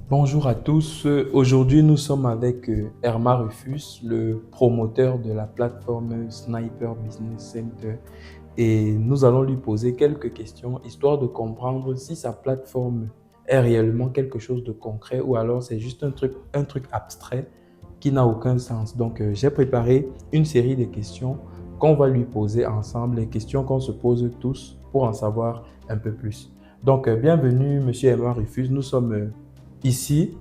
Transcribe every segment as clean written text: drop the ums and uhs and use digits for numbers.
Bonjour à tous. Aujourd'hui, nous sommes avec Herma Rufus, le promoteur de la plateforme Sniper Business Center. Et nous allons lui poser quelques questions, histoire de comprendre si sa plateforme est réellement quelque chose de concret ou alors c'est juste un truc abstrait qui n'a aucun sens. Donc, j'ai préparé une série de questions qu'on va lui poser ensemble, les questions qu'on se pose tous pour en savoir un peu plus. Donc, bienvenue, Monsieur Herma Rufus. Nous sommes ici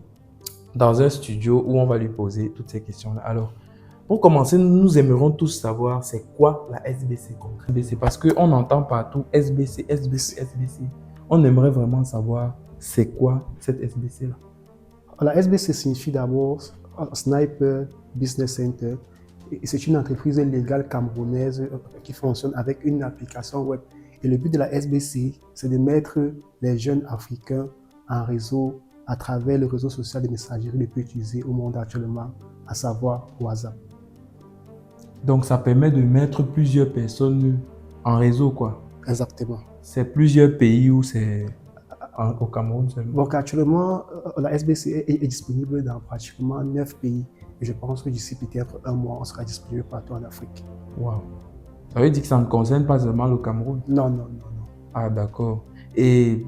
dans un studio où on va lui poser toutes ces questions-là. Alors, pour commencer, nous aimerions tous savoir c'est quoi la SBC concrètement. C'est parce qu'on entend partout SBC, SBC, SBC. On aimerait vraiment savoir c'est quoi cette SBC-là. La SBC signifie d'abord Sniper Business Center. Et c'est une entreprise légale camerounaise qui fonctionne avec une application web. Et le but de la SBC, c'est de mettre les jeunes africains en réseau à travers le réseau social de messagerie le plus utilisé au monde actuellement, à savoir WhatsApp. Donc, ça permet de mettre plusieurs personnes en réseau, quoi. Exactement. C'est plusieurs pays où c'est au Cameroun seulement. Donc actuellement, la SBC est disponible dans pratiquement 9 pays. Et je pense que d'ici peut-être un mois, on sera disponible partout en Afrique. Waouh. Ça veut dire que ça ne concerne pas seulement le Cameroun? Non, non, non, non. Ah, d'accord. Et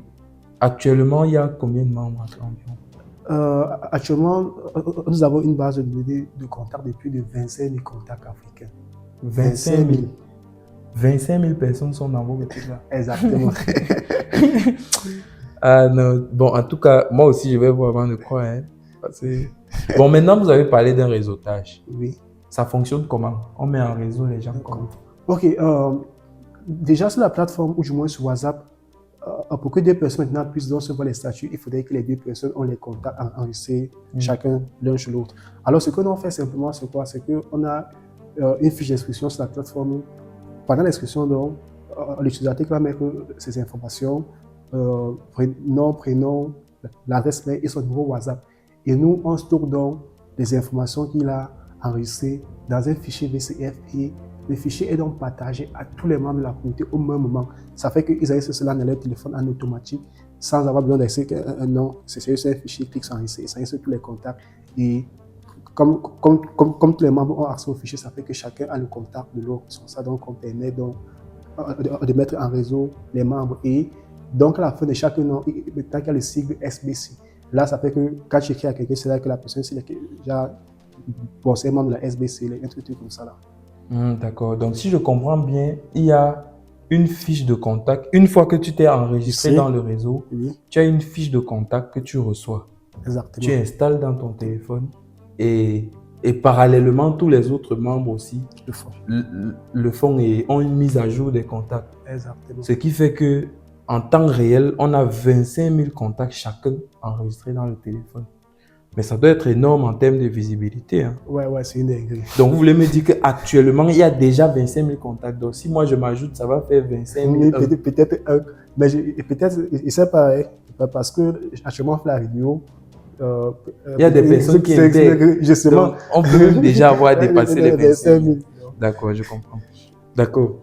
actuellement, il y a combien de membres environ? Actuellement, nous avons une base de données de contacts de plus de 25 000 contacts africains. 25 000. 25 000 personnes sont dans vos études là. Exactement. Ah non. Bon, en tout cas, moi aussi, je vais voir avant de croire. Hein, parce que... Bon, maintenant, vous avez parlé d'un réseautage. Oui. Ça fonctionne comment? On met en réseau les gens comment? Ok. Déjà, sur la plateforme, ou du moins sur WhatsApp, pour que deux personnes maintenant puissent recevoir les statuts, il faudrait que les deux personnes ont les contacts enregistrés, chacun l'un chez l'autre. Alors, ce que l'on fait simplement, c'est quoi? C'est qu'on a une fiche d'inscription sur la plateforme. Pendant l'inscription, donc, l'utilisateur va mettre ses informations, nom, prénom, l'adresse mail et son numéro WhatsApp. Et nous, on stocke donc les informations qu'il a enregistrées dans un fichier VCF et le fichier est donc partagé à tous les membres de la communauté au même moment. Ça fait qu'ils aillent cela dans leur téléphone en automatique sans avoir besoin d'insérer un nom. C'est juste un fichier qui s'enregistre, ça enregistre tous les contacts. Et comme tous les membres ont accès au fichier, ça fait que chacun a le contact de l'autre. Ça donc on permet donc de mettre en réseau les membres. Et donc à la fin de chaque nom, tant qu'il y a le sigle SBC, là ça fait que quand tu écris à quelqu'un, c'est là que la personne c'est déjà bon, c'est un membre de la SBC, un truc comme ça là. D'accord. Donc si je comprends bien, il y a une fiche de contact. Une fois que tu t'es enregistré dans le réseau, tu as une fiche de contact que tu reçois. Exactement. Tu installes dans ton téléphone et parallèlement, tous les autres membres aussi le font et ont une mise à jour des contacts. Exactement. Ce qui fait que en temps réel, on a 25 000 contacts chacun enregistrés dans le téléphone. Mais ça doit être énorme en termes de visibilité. Hein. Ouais, c'est une dinguerie. Donc, vous voulez me dire qu'actuellement, il y a déjà 25 000 contacts. Donc, si moi je m'ajoute, ça va faire 25 000. Oui, peut-être un. Mais peut-être, c'est pareil. Parce que actuellement, on fait la vidéo. Il y a des personnes qui intègrent. Justement. Donc, on peut même déjà avoir dépassé les 25 000. D'accord, je comprends. D'accord.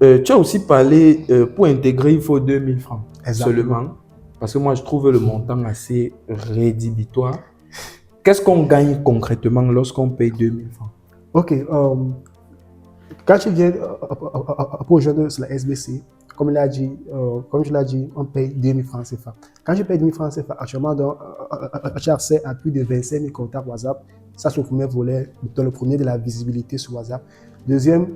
Tu as aussi parlé, pour intégrer, il faut 2 000 francs. Exactement. Seulement. Parce que moi, je trouve le montant assez rédhibitoire. Qu'est-ce qu'on gagne concrètement lorsqu'on paye 2 000 francs? Ok. Quand tu viens pour rejoindre sur la SBC, comme je l'ai dit, on paye 2 000 francs CFA. Quand je paye 2 000 francs CFA, actuellement, tu as accès à plus de 25 000 contacts WhatsApp. Ça, c'est le premier volet, dans le premier de la visibilité sur WhatsApp. Deuxième,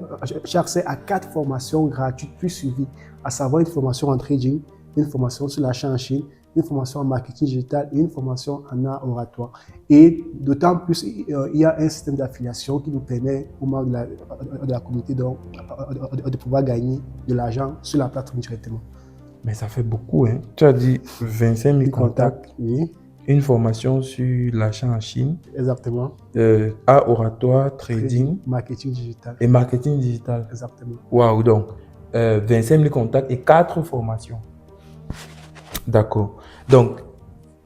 tu as accès à 4 formations gratuites plus suivies, à savoir une formation en trading, une formation sur l'achat en Chine, une formation en marketing digital et une formation en art oratoire. Et d'autant plus, il y a un système d'affiliation qui nous permet aux membres de la communauté de pouvoir gagner de l'argent sur la plateforme directement. Mais ça fait beaucoup, hein. Tu as dit 25 000 contacts, oui. Une formation sur l'achat en Chine. Exactement. Art oratoire, trading. Marketing digital. Et marketing digital. Exactement. Waouh, donc 25 000 contacts et 4 formations. D'accord. Donc,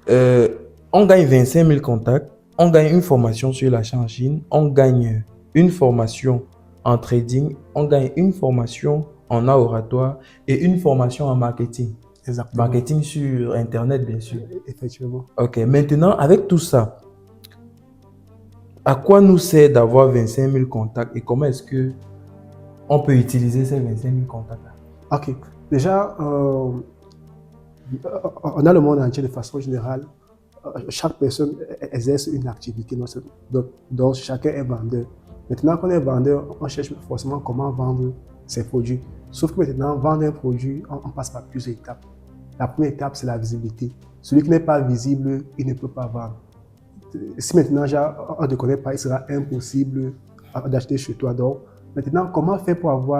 on gagne 25 000 contacts, on gagne une formation sur l'achat en Chine, on gagne une formation en trading, on gagne une formation en art oratoire et une formation en marketing. Exactement. Marketing sur Internet, bien sûr. Effectivement. Ok, maintenant, avec tout ça, à quoi nous sert d'avoir 25 000 contacts et comment est-ce que on peut utiliser ces 25 000 contacts-là? Ok. Déjà, on a le monde entier de façon générale. Chaque personne exerce une activité, donc chacun est vendeur. Maintenant qu'on est vendeur, on cherche forcément comment vendre ses produits. Sauf que maintenant, vendre un produit, on passe par plusieurs étapes. La première étape, c'est la visibilité. Celui qui n'est pas visible, il ne peut pas vendre. Si maintenant on ne te connaît pas, il sera impossible d'acheter chez toi. Donc, maintenant, comment faire pour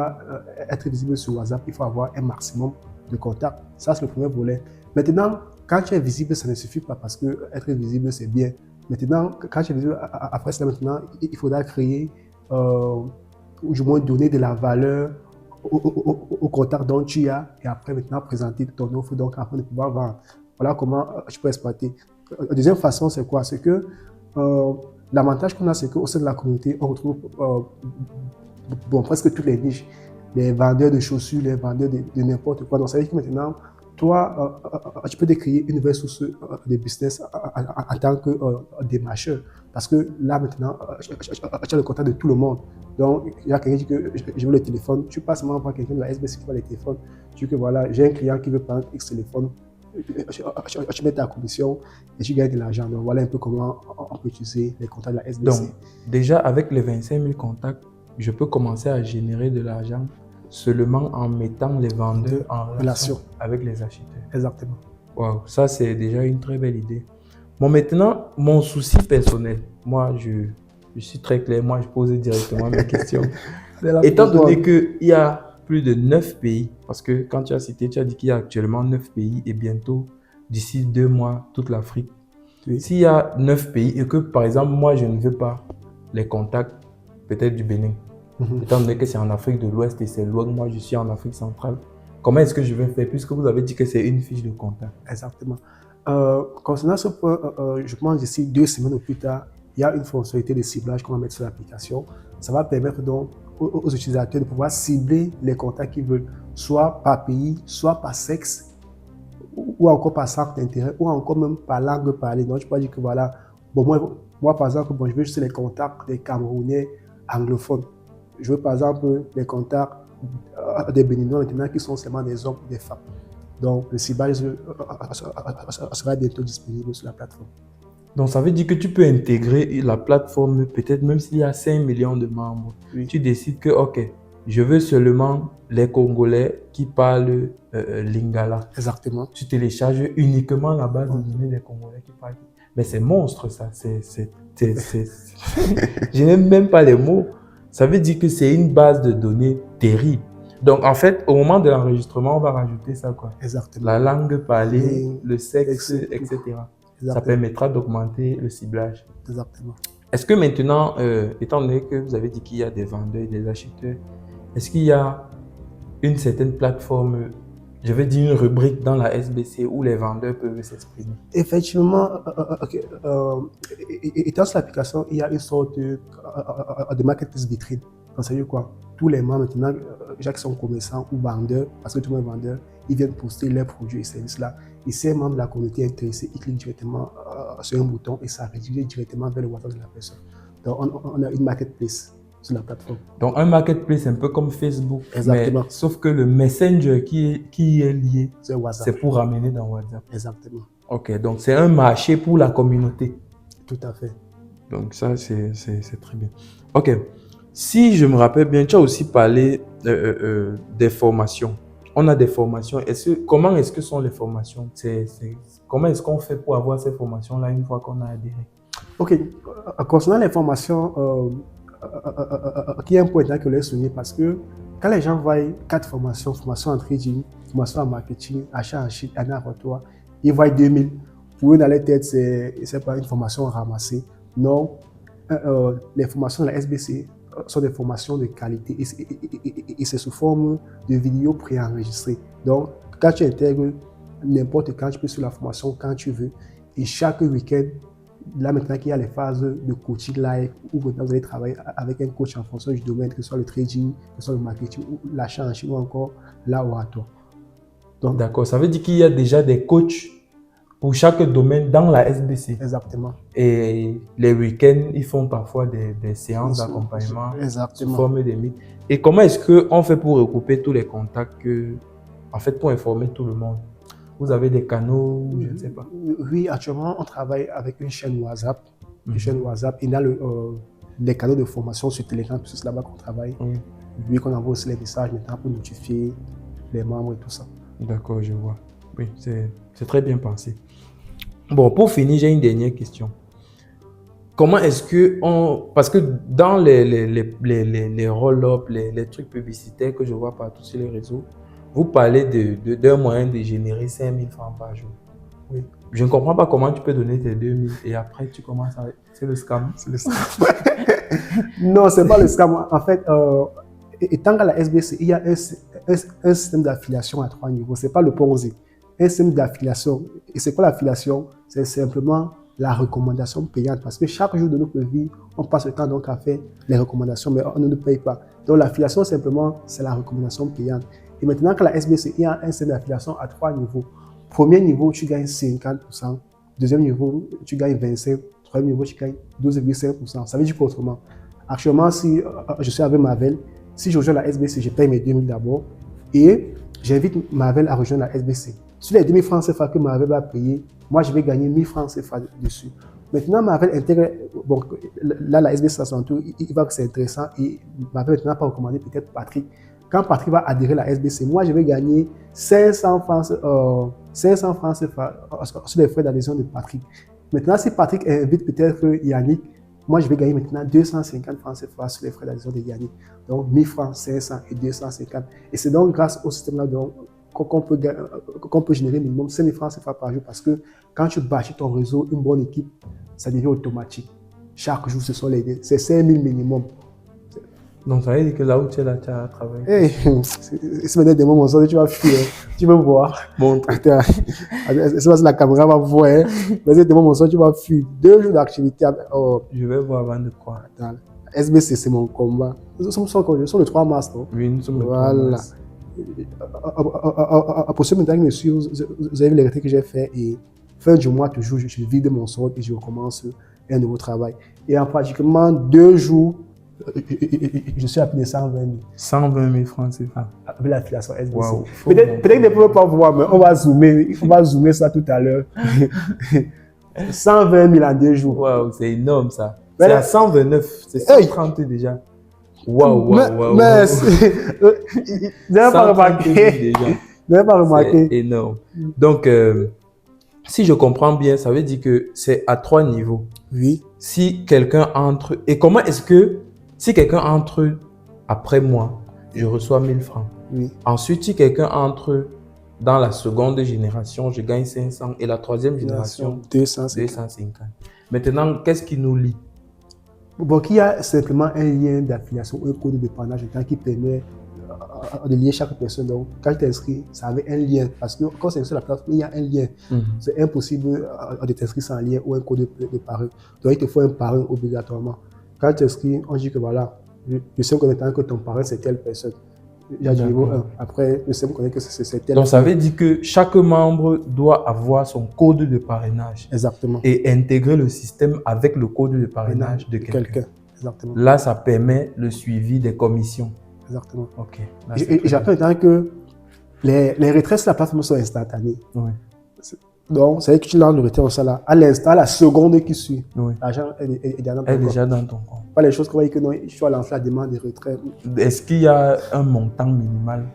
être visible sur WhatsApp? Il faut avoir un maximum de contacts. Ça, c'est le premier volet. Maintenant, quand tu es visible, ça ne suffit pas parce que être visible, c'est bien. Maintenant, quand tu es visible, après cela, maintenant, il faudra créer ou du moins donner de la valeur au contact dont tu as et après maintenant présenter ton offre donc afin de pouvoir vendre. Voilà comment tu peux exploiter. La deuxième façon, c'est quoi? C'est que l'avantage qu'on a, c'est qu'au sein de la communauté, on retrouve presque toutes les niches. Les vendeurs de chaussures, les vendeurs de n'importe quoi. Donc, ça veut dire que maintenant, toi, tu peux te créer une nouvelle source de business en tant que démarcheur. Parce que là, maintenant, tu as le contact de tout le monde. Donc, il y a quelqu'un qui dit que je veux le téléphone. Tu passes seulement voir quelqu'un de la SBC qui veut le téléphone. Tu dis que voilà, j'ai un client qui veut prendre X téléphone. Tu mets ta commission et tu gagnes de l'argent. Donc, voilà un peu comment on peut utiliser les contacts de la SBC. Donc, déjà, avec les 25 000 contacts, je peux commencer à générer de l'argent seulement en mettant les vendeurs en relation avec les acheteurs. Exactement. Wow, ça c'est déjà une très belle idée. Bon, maintenant, mon souci personnel, moi je suis très clair, moi je pose directement mes questions. Étant donné qu'il y a plus de 9 pays, parce que quand tu as cité, tu as dit qu'il y a actuellement 9 pays et bientôt, d'ici 2 mois, toute l'Afrique. Oui. S'il y a 9 pays et que par exemple, moi je ne veux pas les contacts peut-être du Bénin, étant donné que c'est en Afrique de l'Ouest et c'est loin, moi je suis en Afrique centrale, comment est-ce que je vais faire puisque vous avez dit que c'est une fiche de contact? Exactement. Concernant ce point, je pense d'ici 2 semaines ou plus tard, il y a une fonctionnalité de ciblage qu'on va mettre sur l'application. Ça va permettre donc aux utilisateurs de pouvoir cibler les contacts qu'ils veulent, soit par pays, soit par sexe, ou encore par centre d'intérêt, ou encore même par langue parlée. Donc, je peux dire que voilà, bon, moi par exemple, je veux juste les contacts des Camerounais anglophones. Je veux par exemple les contacts des Béninois maintenant qui sont seulement des hommes ou des femmes. Donc, le ciblage sera bientôt disponible sur la plateforme. Donc, ça veut dire que tu peux intégrer la plateforme, peut-être même s'il y a 5 millions de membres. Oui. Tu décides que, OK, je veux seulement les Congolais qui parlent lingala. Exactement. Tu télécharges uniquement la base de données des Congolais qui parlent. Mais c'est monstre, ça. Je n'aime même pas les mots. Ça veut dire que c'est une base de données terrible. Donc, en fait, au moment de l'enregistrement, on va rajouter ça, quoi. Exactement. La langue parlée, le sexe, etc. Exactement. Ça permettra d'augmenter le ciblage. Exactement. Est-ce que maintenant, étant donné que vous avez dit qu'il y a des vendeurs et des acheteurs, est-ce qu'il y a une certaine plateforme, je vais dire une rubrique dans la SBC où les vendeurs peuvent s'exprimer? Effectivement, étant sur l'application, il y a une sorte de marketplace vitrine. Donc, ça veut dire quoi? Tous les membres maintenant, déjà qui sont commerçants ou vendeurs, parce que tout le monde est vendeur, ils viennent poster leurs produits et services là. Et ces membres de la communauté intéressés, ils cliquent directement sur un bouton et ça redirige directement vers le WhatsApp de la personne. Donc, on a une marketplace sur la plateforme. Donc, un marketplace un peu comme Facebook. Exactement. Mais, sauf que le messenger qui est lié, c'est pour ramener dans WhatsApp. Exactement. Ok, donc c'est un marché pour la communauté. Tout à fait. Donc, ça, c'est très bien. Ok. Si je me rappelle bien, tu as aussi parlé des formations. On a des formations. Comment est-ce que sont les formations? Comment est-ce qu'on fait pour avoir ces formations-là une fois qu'on a adhéré? Ok. Concernant les formations, il y a un point que je voulais souligner parce que quand les gens voient 4 formations, formation en trading, formation en marketing, achat en chiffre, année à retour, ils voient 2000. Pour eux, dans leur tête, c'est pas une formation ramassée. Non. Les formations de la SBC sont des formations de qualité et c'est sous forme de vidéos préenregistrées. Donc, quand tu intègres n'importe quand, tu peux suivre la formation quand tu veux. Et chaque week-end, là maintenant qu'il y a les phases de coaching live où maintenant vous allez travailler avec un coach en fonction du domaine, que ce soit le trading, que ce soit le marketing, ou l'achat en Chine ou encore là où à toi. Donc, D'accord. Ça veut dire qu'il y a déjà des coachs pour chaque domaine dans la SBC. exactement. Et les week-ends, ils font parfois des séances d'accompagnement sous Exactement. forme de meet. Et comment est-ce qu'on fait pour regrouper tous les contacts en fait, pour informer tout le monde? Vous avez des canaux, je ne sais pas. Oui, actuellement, on travaille avec une chaîne WhatsApp. Mhm. Une chaîne WhatsApp. Il y a les canaux de formation sur Telegram, parce que c'est là-bas qu'on travaille. Oui. Lui, qu'on envoie aussi les messages maintenant pour notifier les membres et tout ça. D'accord, je vois. Oui, c'est très bien pensé. Bon, pour finir, j'ai une dernière question. Comment est-ce que parce que dans les roll-up, les trucs publicitaires que je vois partout sur les réseaux, vous parlez d'un moyen de générer 5 000 francs par jour. Oui. Je ne comprends pas comment tu peux donner tes 2 000 et après tu commences à... C'est le scam. C'est le scam. Non, c'est pas le scam. En fait, étant qu'à la SBC, il y a un système d'affiliation à 3 niveaux. C'est pas le Ponzi. Un système d'affiliation. Et c'est quoi l'affiliation? C'est simplement la recommandation payante. Parce que chaque jour de notre vie, on passe le temps donc à faire les recommandations, mais on ne nous paye pas. Donc l'affiliation, simplement, c'est la recommandation payante. Et maintenant qu'à la SBC, il y a un système d'affiliation à 3 niveaux. Premier niveau, tu gagnes 50%. Deuxième niveau, tu gagnes 25%. Troisième niveau, tu gagnes 12,5%. Ça veut dire quoi autrement? Actuellement, si je suis avec Mavel, si je rejoins la SBC, je paye mes 2 000 d'abord et j'invite Mavel à rejoindre la SBC. Sur les 2 000 francs CFA que Mavel va payer, moi, je vais gagner 1 000 francs CFA dessus. Maintenant, Mavel intègre, bon, là, la SBC, il va que c'est intéressant et Mavel maintenant pas recommander peut-être Patrick. Quand Patrick va adhérer à la SBC, moi, je vais gagner 500 francs CFA sur les frais d'adhésion de Patrick. Maintenant, si Patrick invite peut-être Yannick, moi, je vais gagner maintenant 250 francs CFA sur les frais d'adhésion de Yannick. Donc, 1000 francs, 500 et 250. Et c'est donc grâce au système-là qu'on peut générer minimum 5 000 francs CFA par jour parce que quand tu bâtis ton réseau, une bonne équipe, ça devient automatique. Chaque jour, c'est 5 000 minimum. Donc, ça veut dire que là où tu es là, tu as travaillé. Hey, si maintenant des moments, tu vas fuir, tu vas voir. Montre. Attends, c'est pas si la caméra va voir. Mais des moments, tu vas fuir. 2 jours d'activité. Je vais voir avant de croire. Attends, SBC, c'est mon combat. Nous sommes le 3 mars, non? Oui, nous sommes le 3 Voilà. mars. Pour ceux maintenant qui me suivent, vous avez vu les retraits que j'ai fait et fin du mois, toujours, je vide mon solde et je recommence un nouveau travail. Et en pratiquement 2 jours, je suis à plus de 120 000. 120 000 francs CFA. Avec l'affiliation SBC. Wow. Peut-être qu'ils ne peuvent pas voir, mais on va zoomer ça tout à l'heure. 120 000 en 2 jours. Waouh, c'est énorme ça. Mais C'est là- à 129, c'est 130 déjà. Waouh, waouh, Mais waouh. vous n'avez pas 130 000 remarqué. déjà. Vous n'avez pas remarqué. C'est énorme. Donc, si je comprends bien, ça veut dire que c'est à 3 niveaux. Oui. Si quelqu'un entre... Et comment est-ce que, si quelqu'un entre après moi, je reçois 1000 francs. Oui. Ensuite, si quelqu'un entre dans la seconde génération, je gagne 500. Et la troisième génération, 250. 250. Maintenant, qu'est-ce qui nous lie? Donc, il y a simplement un lien d'affiliation, un code de dépannage qui permet de lier chaque personne. Donc, quand tu t'inscris, ça avait un lien. Parce que quand c'est sur la plateforme, il y a un lien. C'est impossible de t'inscrire sans lien ou un code de parrain. Donc, il te faut un parrain obligatoirement. Quand tu t'inscris, on dit que voilà, je sais maintenant que ton parrain, c'est telle personne. J'ai du niveau 1. Après, je sais connaître que c'est telle. Donc, ça veut dire que chaque membre doit avoir son code de parrainage. Exactement. Et intégrer le système avec le code de parrainage de quelqu'un. Exactement. Là, ça permet le suivi des commissions. Exactement. Ok. Et j'apprends maintenant que les retraits sur la plateforme sont instantanés. Oui. Donc, c'est que tu lances le retrait au salaire. À l'instant, la seconde qui suit, Oui. l'argent est déjà dans ton Elle est compte. déjà dans ton compte. Pas les choses qu'on va dire que non, je dois lancer la demande de retrait. Est-ce qu'il y a un montant minimal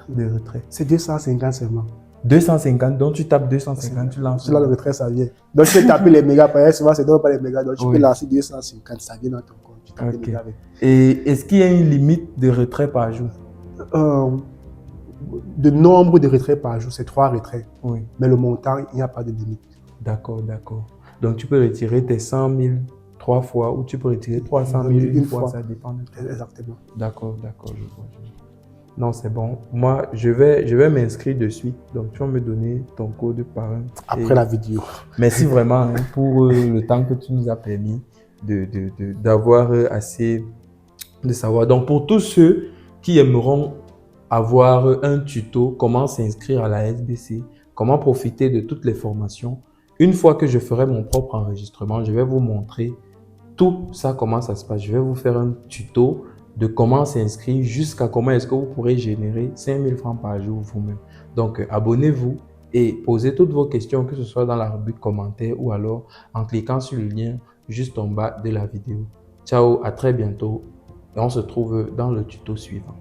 de retrait? C'est 250 seulement. 250, donc tu tapes 250, tu lances. Sur le retrait, ça vient. Donc, tu peux taper les mégas, par exemple, souvent, c'est donc pas les mégas. Donc, tu Oui. peux lancer 250, ça vient dans ton compte. Tu tapes les Ok. mégas avec. Et est-ce qu'il y a une limite de retrait par jour? De nombre de retraits par jour, c'est 3 retraits. Oui. Mais le montant, il n'y a pas de limite. D'accord, d'accord. Donc tu peux retirer tes 100 000 3 fois ou tu peux retirer 300 000 une fois, ça dépend de toi. Exactement. D'accord, d'accord, je vois. Non, c'est bon. Moi, je vais m'inscrire de suite. Donc, tu vas me donner ton code parrain. Après la vidéo. Merci vraiment hein, pour le temps que tu nous as permis d'avoir assez de savoir. Donc, pour tous ceux qui aimeront avoir un tuto, comment s'inscrire à la SBC, comment profiter de toutes les formations. Une fois que je ferai mon propre enregistrement, je vais vous montrer tout ça, comment ça se passe. Je vais vous faire un tuto de comment s'inscrire jusqu'à comment est-ce que vous pourrez générer 5000 francs par jour vous-même. Donc, abonnez-vous et posez toutes vos questions, que ce soit dans la rubrique commentaires ou alors en cliquant sur le lien juste en bas de la vidéo. Ciao, à très bientôt et on se trouve dans le tuto suivant.